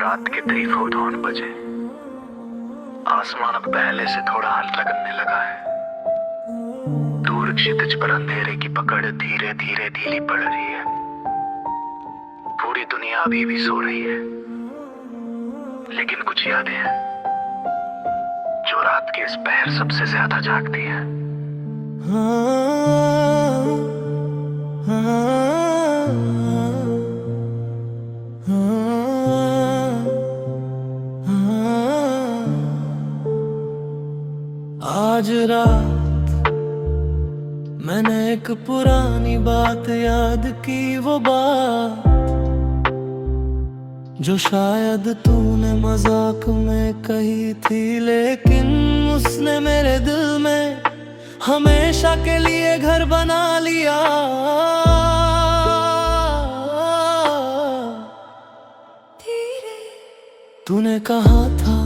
रात के 3:09 बजे आसमान अब पहले से थोड़ा हल्का करने लगा है। दूर क्षितिज पर अंधेरे की पकड़ धीरे धीरे ढीली पड़ रही है। पूरी दुनिया अभी भी सो रही है, लेकिन कुछ यादें हैं जो रात के इस पहर सबसे ज्यादा जागती है। आज रात मैंने एक पुरानी बात याद की, वो बात जो शायद तूने मजाक में कही थी, लेकिन उसने मेरे दिल में हमेशा के लिए घर बना लिया। तूने कहा था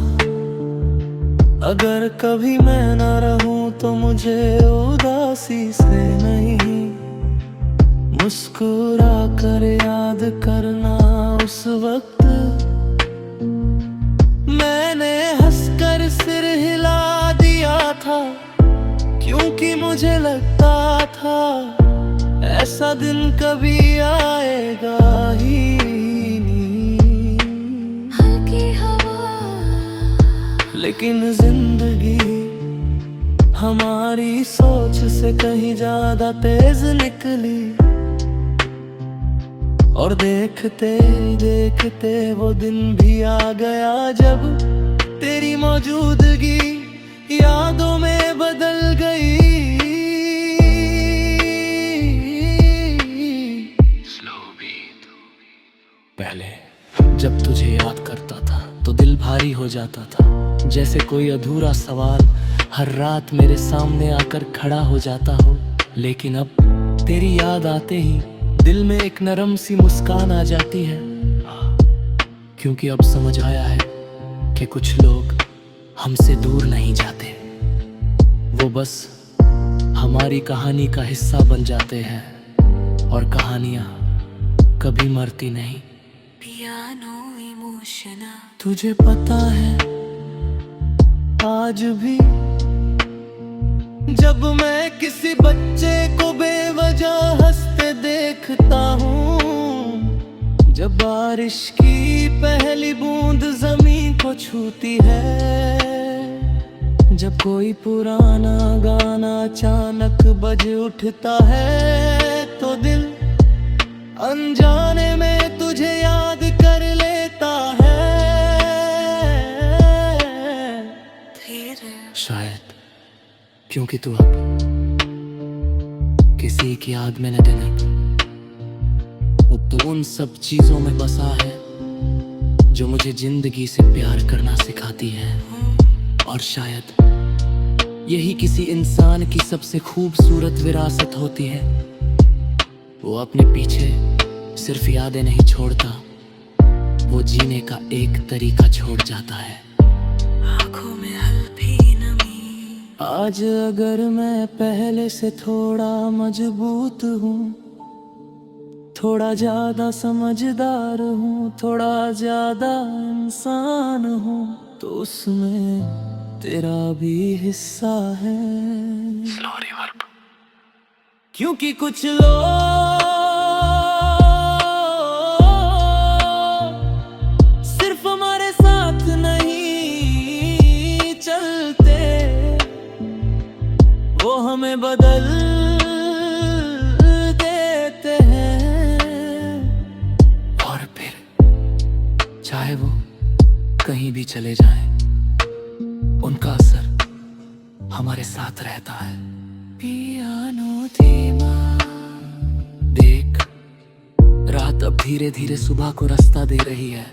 अगर कभी मैं ना रहूं तो मुझे उदासी से नहीं, मुस्कुरा कर याद करना उस वक्त। मैंने हंसकर सिर हिला दिया था, क्योंकि मुझे लगता था ऐसा दिन कभी आएगा ही नहीं। हल्की हवा, लेकिन जिंदगी हमारी सोच से कहीं ज्यादा तेज निकली, और देखते देखते वो दिन भी आ गया जब तेरी मौजूदगी यादों में बदल गई। पहले जब तुझे याद करता था तो दिल भारी हो जाता था, जैसे कोई अधूरा सवाल हर रात मेरे सामने आकर खड़ा हो जाता हो। लेकिन अब तेरी याद आते ही दिल में एक नरम सी मुस्कान आ जाती है, क्योंकि अब समझ आया है कि कुछ लोग हमसे दूर नहीं जाते, वो बस हमारी कहानी का हिस्सा बन जाते हैं, और कहानियां कभी मरती नहीं। पियानो इमोशनल, तुझे पता है आज भी जब मैं किसी बच्चे को बेवजह हंसते देखता हूँ, जब बारिश की पहली बूंद जमीन को छूती है, जब कोई पुराना गाना अचानक बज उठता है, तो दिल अनजाने में तुझे याद कर लेता है। शायद क्योंकि तू अब किसी की याद में नहीं, वो तो उन सब चीजों में बसा है जो मुझे जिंदगी से प्यार करना सिखाती है। और शायद यही किसी इंसान की सबसे खूबसूरत विरासत होती है, वो अपने पीछे सिर्फ यादें नहीं छोड़ता, वो जीने का एक तरीका छोड़ जाता है। आँखों में हल्की नमी, आज अगर मैं पहले से थोड़ा मजबूत हूँ, थोड़ा ज्यादा समझदार हूँ, थोड़ा ज्यादा इंसान हूँ, तो उसमें तेरा भी हिस्सा है। Slow reverb. क्योंकि कुछ लोग सिर्फ हमारे साथ नहीं चलते, वो हमें बदल देते हैं, और फिर चाहे वो कहीं भी चले जाएं, उनका असर हमारे साथ रहता है। पियानो धीमा, देख रात अब धीरे धीरे सुबह को रास्ता दे रही है,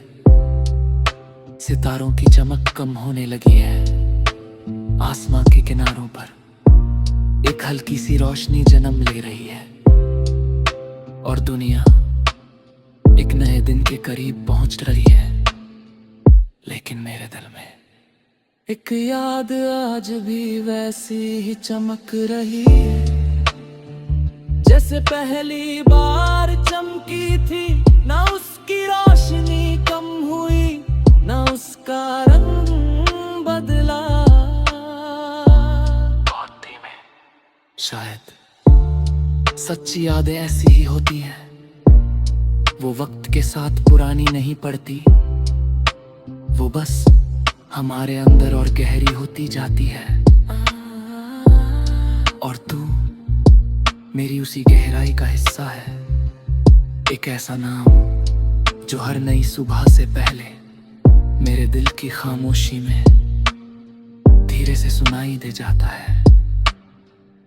सितारों की चमक कम होने लगी है, आसमां के किनारों पर एक हल्की सी रोशनी जन्म ले रही है, और दुनिया एक नए दिन के करीब पहुंच रही है। लेकिन मेरे दिल में एक याद आज भी वैसी ही चमक रही है, जैसे पहली बार चमकी थी, ना उसकी रोशनी कम हुई, सच्ची यादें ऐसी ही होती हैं, वो वक्त के साथ पुरानी नहीं पड़ती, वो बस हमारे अंदर और गहरी होती जाती है। और तू मेरी उसी गहराई का हिस्सा है, एक ऐसा नाम जो हर नई सुबह से पहले मेरे दिल की खामोशी में धीरे से सुनाई दे जाता है।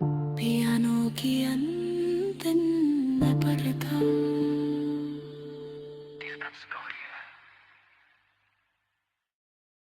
पियानो की अंतन में पड़ता